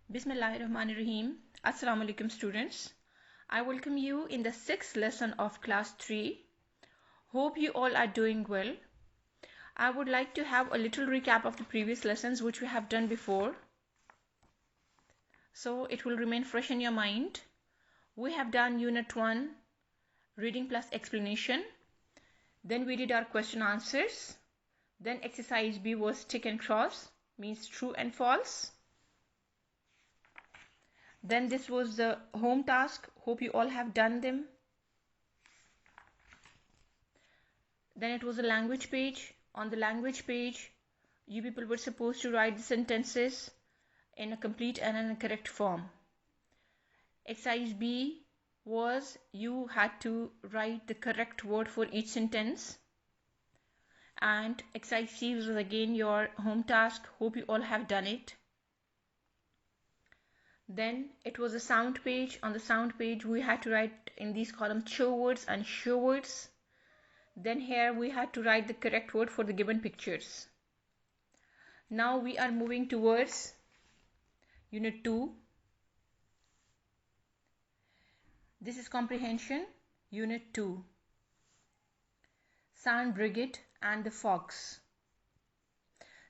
Bismillahirrahmanirrahim. Assalamu alaikum students. I welcome you in the 6th lesson of class 3. Hope you all are doing well. I would like to have a little recap of the previous lessons which we have done before, so it will remain fresh in your mind. We have done Unit 1, reading plus explanation. Then we did our question answers. Then exercise B was tick and cross, means true and false. Then this was the home task. Hope you all have done them. Then it was a language page. On the language page, you people were supposed to write the sentences in a complete and in a correct form. Exercise B was you had to write the correct word for each sentence. And exercise C was again your home task. Hope you all have done it. Then it was a sound page. On the sound page, we had to write in these columns show words and show words. Then here we had to write the correct word for the given pictures. Now we are moving towards Unit 2. This is comprehension, Unit 2. San Brigid and the Fox.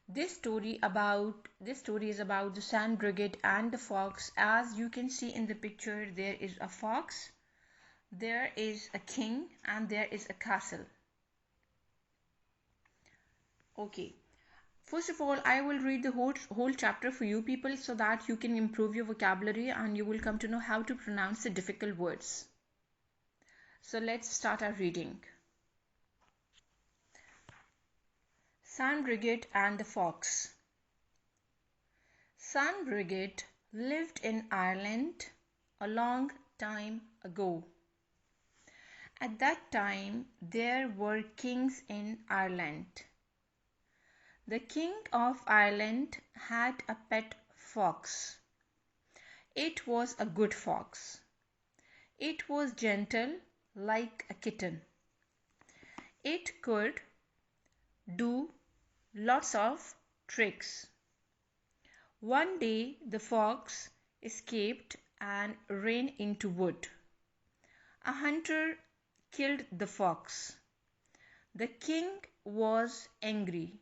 This story is about the San Brigid and the fox. As you can see in the picture, there is a fox, there is a king, and there is a castle. Okay, first of all, I will read the whole chapter for you people so that you can improve your vocabulary and you will come to know how to pronounce the difficult words. So let's start our reading. San Brigid and the Fox. San Brigid lived in Ireland a long time ago. At that time, there were kings in Ireland. The King of Ireland had a pet fox. It was a good fox. It was gentle like a kitten. It could do lots of tricks. One day the fox escaped and ran into wood. A hunter killed the fox. The king was angry.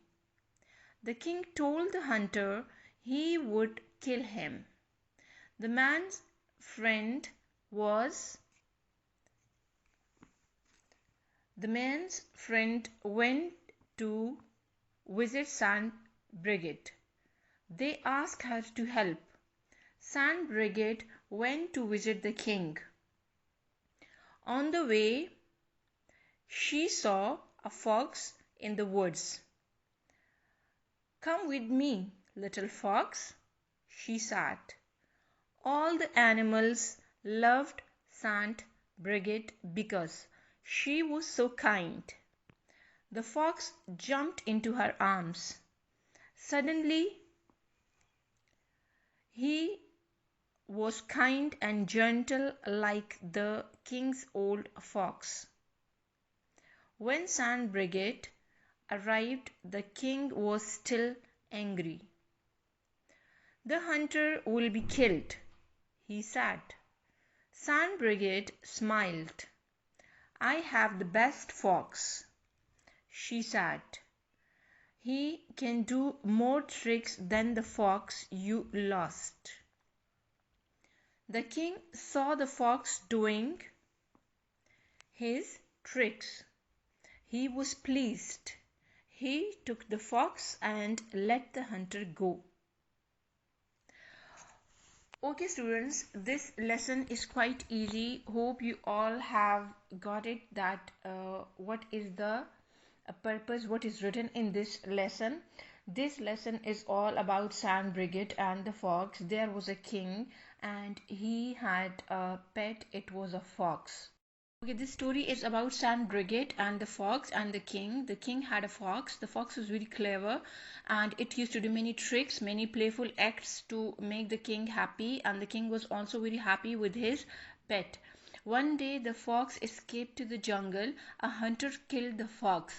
The king told the hunter he would kill him. The man's friend went to visit San Brigid. They asked her to help. San Brigid went to visit the king. On the way, she saw a fox in the woods. "Come with me, little fox," she said. All the animals loved Saint Brigid because she was so kind. The fox jumped into her arms. Suddenly, he was kind and gentle like the king's old fox. When San Brigid arrived, the king was still angry. "The hunter will be killed," he said. San Brigid smiled. "I have the best fox," she said. "He can do more tricks than the fox you lost." The king saw the fox doing his tricks. He was pleased. He took the fox and let the hunter go. Okay students, this lesson is quite easy. Hope you all have got it that what is the purpose, what is written in this lesson. This lesson is all about San Brigid and the fox. There was a king and he had a pet. It was a fox. Okay, this story is about San Brigid and the fox and the king. The king had a fox. The fox was very clever and it used to do many tricks, many playful acts to make the king happy, and the king was also very happy with his pet. One day the fox escaped to the jungle. A hunter killed the fox.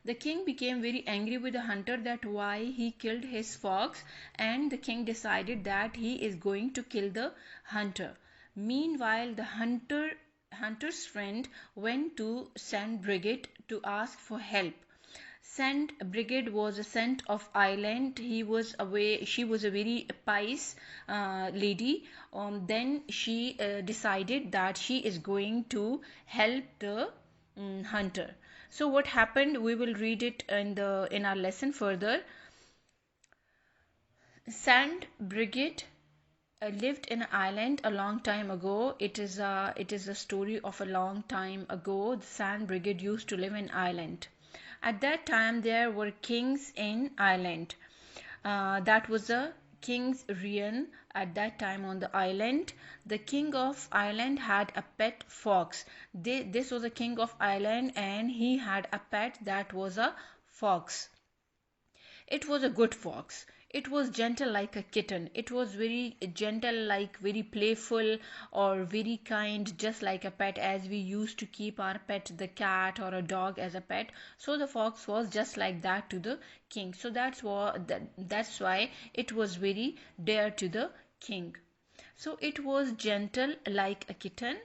The king became very angry with the hunter that why he killed his fox, and the king decided that he is going to kill the hunter. Meanwhile, the hunter's friend went to Saint Brigid to ask for help. Saint Brigid was a saint of Ireland. She was a very pious lady. Then she decided that she is going to help the hunter. So what happened? We will read it in our lesson further. Saint Brigid lived in Ireland a long time ago. It is a story of a long time ago. Saint Brigid used to live in Ireland. At that time, there were kings in Ireland. That was a king's reign at that time on the island. The king of Ireland had a pet fox. This was a king of Ireland, and he had a pet that was a fox. It was a good fox. It was gentle like a kitten. It was very gentle, like very playful or very kind, just like a pet, as we used to keep our pet, the cat or a dog, as a pet. So the fox was just like that to the king. So that's why it was very dear to the king. So it was gentle like a kitten,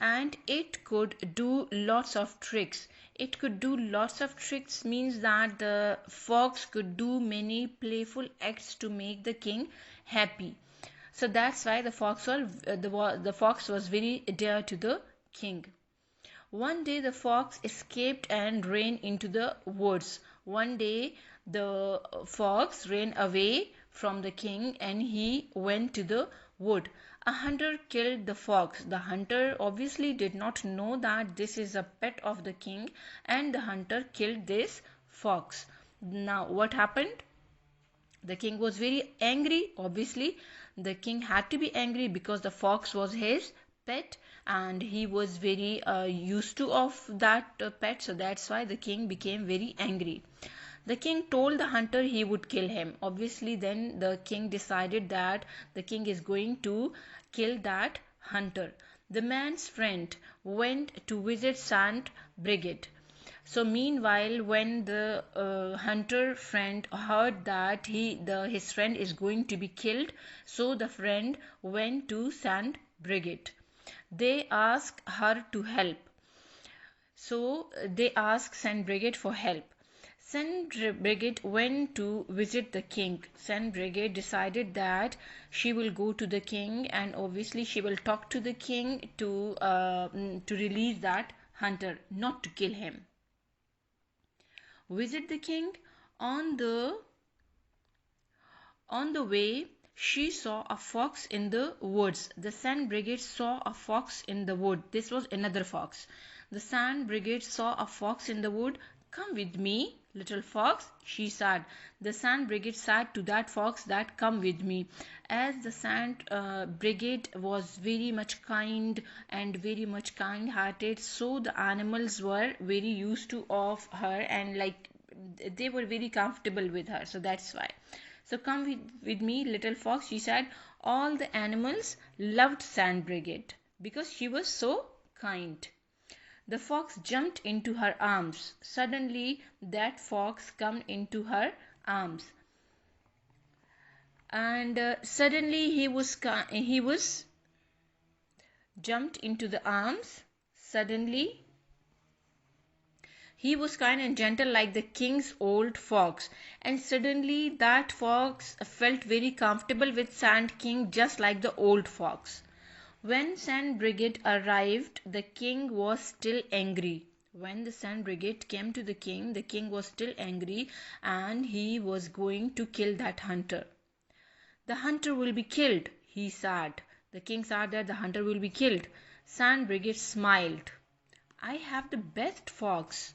and it could do lots of tricks. It could do lots of tricks means that the fox could do many playful acts to make the king happy. So that's why the fox was very dear to the king. One day the fox escaped and ran into the woods. One day the fox ran away from the king and he went to the wood. A hunter killed the fox. The hunter obviously did not know that this is a pet of the king, and the hunter killed this fox. Now what happened? The king was very angry. Obviously, the king had to be angry because the fox was his pet and he was very used to of that pet. So that's why the king became very angry. The king told the hunter he would kill him. Obviously, then the king decided that the king is going to kill that hunter. The man's friend went to visit Saint Brigid. So meanwhile, when the hunter friend heard that his friend is going to be killed, so the friend went to Saint Brigid. They asked her to help. So they asked Saint Brigid for help. Saint Brigid went to visit the king. Saint Brigid decided that she will go to the king, and obviously she will talk to the king to release that hunter, not to kill him. Visit the king. On the way, she saw a fox in the woods. The Saint Brigid saw a fox in the wood. This was another fox. The Saint Brigid saw a fox in the wood. Come with me, little fox, she said. The Saint Brigid said to that fox that come with me. As the Saint Brigid was very much kind and very much kind-hearted, so the animals were very used to of her, and like they were very comfortable with her. So that's why. So come with me, little fox, she said. All the animals loved Saint Brigid because she was so kind. The fox jumped into her arms. Suddenly that fox came into her arms, and suddenly he was jumped into the arms. Suddenly he was kind and gentle like the king's old fox, and suddenly that fox felt very comfortable with Saint King, just like the old fox. When Saint Brigid arrived, the king was still angry. When the Saint Brigid came to the king was still angry and he was going to kill that hunter. The hunter will be killed, he said. The king said that the hunter will be killed. Saint Brigid smiled. I have the best fox,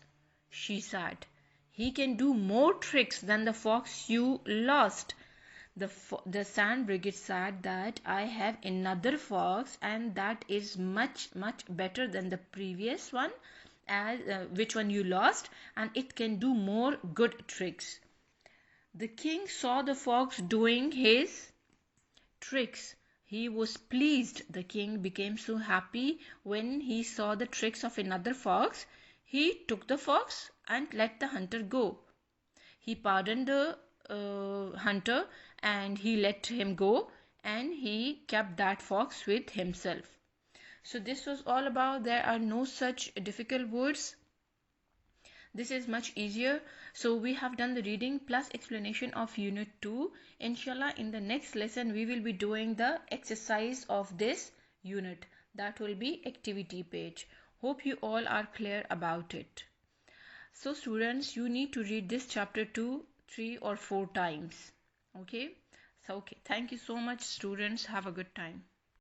she said. He can do more tricks than the fox you lost. The Saint Brigid said that I have another fox, and that is much better than the previous one, which one you lost, and it can do more good tricks. The king saw the fox doing his tricks. He was pleased. The king became so happy when he saw the tricks of another fox. He took the fox and let the hunter go. He pardoned the hunter and he let him go, and he kept that fox with himself. So this was all about. There are no such difficult words. This is much easier. So we have done the reading plus explanation of unit 2. Inshallah, in the next lesson we will be doing the exercise of this unit. That will be activity page. Hope you all are clear about it. So students, you need to read this chapter 2, 3 or 4 times. Okay. So okay, thank you so much students. Have a good time.